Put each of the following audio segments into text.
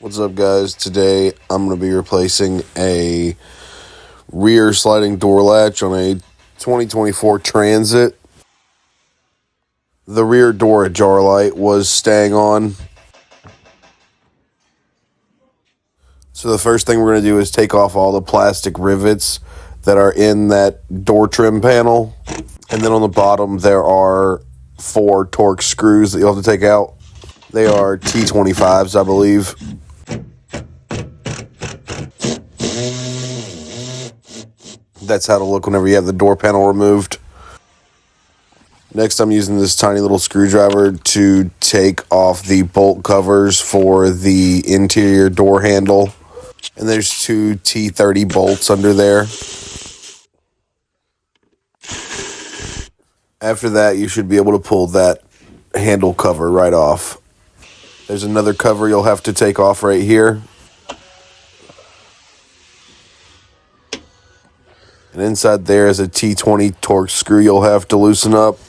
What's up, guys? Today I'm going to be replacing a rear sliding door latch on a 2024 Transit. The rear door ajar light was staying on. So the first thing we're going to do is take off all the plastic rivets that are in that door trim panel. And then on the bottom there are 4 Torx screws that you'll have to take out. They are T-250s, I believe. That's how it'll look whenever you have the door panel removed. Next, I'm using this tiny little screwdriver to take off the bolt covers for the interior door handle. And there's 2 T-30 bolts under there. After that, you should be able to pull that handle cover right off. There's another cover you'll have to take off right here. And inside there is a T20 Torx screw you'll have to loosen up.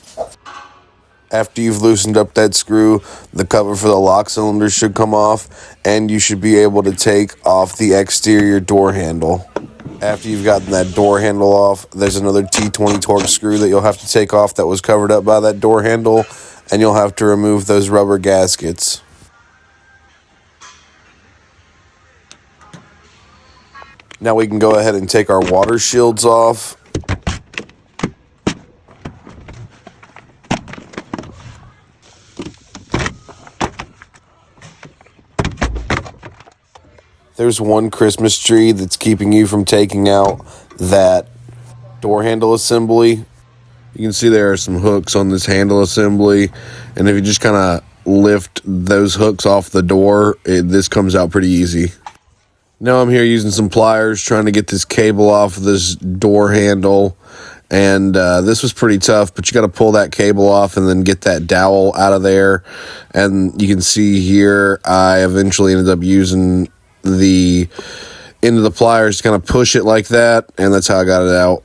After you've loosened up that screw, the cover for the lock cylinder should come off, and you should be able to take off the exterior door handle. After you've gotten that door handle off, there's another T20 Torx screw that you'll have to take off that was covered up by that door handle, and you'll have to remove those rubber gaskets. Now we can go ahead and take our water shields off. There's one Christmas tree that's keeping you from taking out that door handle assembly. You can see there are some hooks on this handle assembly, and if you just kind of lift those hooks off the door, this comes out pretty easy. Now I'm here using some pliers trying to get this cable off of this door handle, and this was pretty tough, but you got to pull that cable off and then get that dowel out of there. And you can see here I eventually ended up using the end of the pliers to kind of push it like that, and that's how I got it out.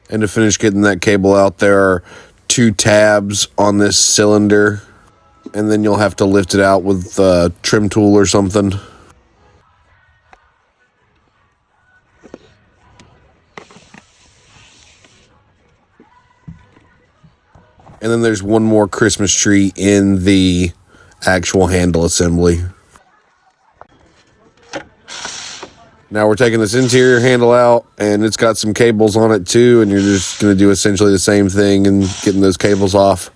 And to finish getting that cable out, there are 2 tabs on this cylinder, and then you'll have to lift it out with a trim tool or something. And then there's one more Christmas tree in the actual handle assembly. Now we're taking this interior handle out, and it's got some cables on it too, and you're just going to do essentially the same thing and getting those cables off.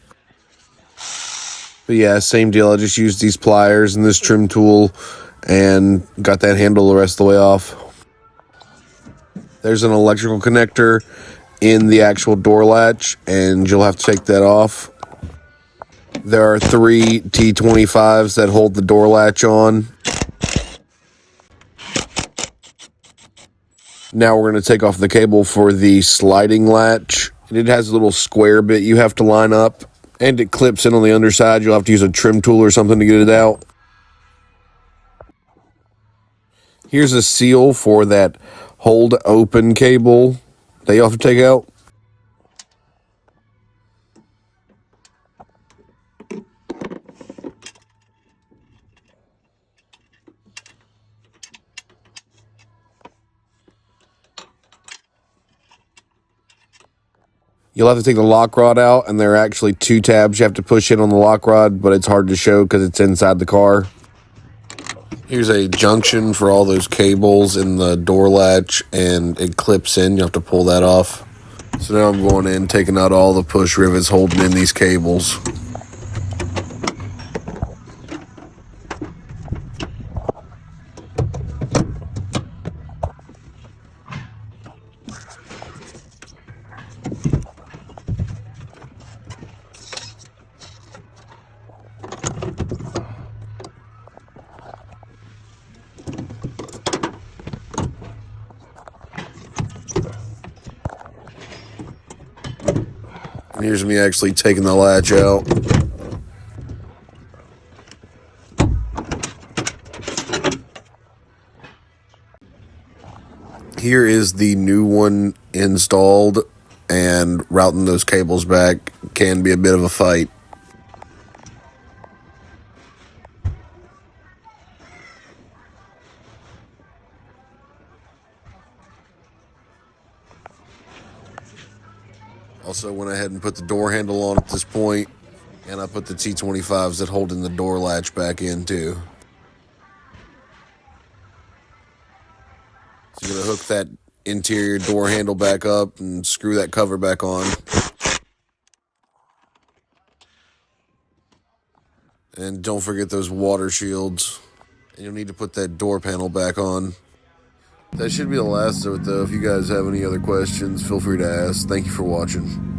But yeah, same deal. I just used these pliers and this trim tool and got that handle the rest of the way off. There's an electrical connector in the actual door latch, and you'll have to take that off. There are 3 T-25s that hold the door latch on. Now we're going to take off the cable for the sliding latch. And it has a little square bit you have to line up, and it clips in on the underside. You'll have to use a trim tool or something to get it out. Here's a seal for that hold open cable that you'll have to take out. You'll have to take the lock rod out, and there are actually 2 tabs you have to push in on the lock rod, but it's hard to show because it's inside the car. Here's a junction for all those cables in the door latch, and it clips in. You have to pull that off. So now I'm going in, taking out all the push rivets holding in these cables. And here's me actually taking the latch out. Here is the new one installed, and routing those cables back can be a bit of a fight. Also went ahead and put the door handle on at this point, and I put the T-250s that hold in the door latch back in too. So you're going to hook that interior door handle back up and screw that cover back on. And don't forget those water shields. And you'll need to put that door panel back on. That should be the last of it though. If you guys have any other questions, feel free to ask. Thank you for watching.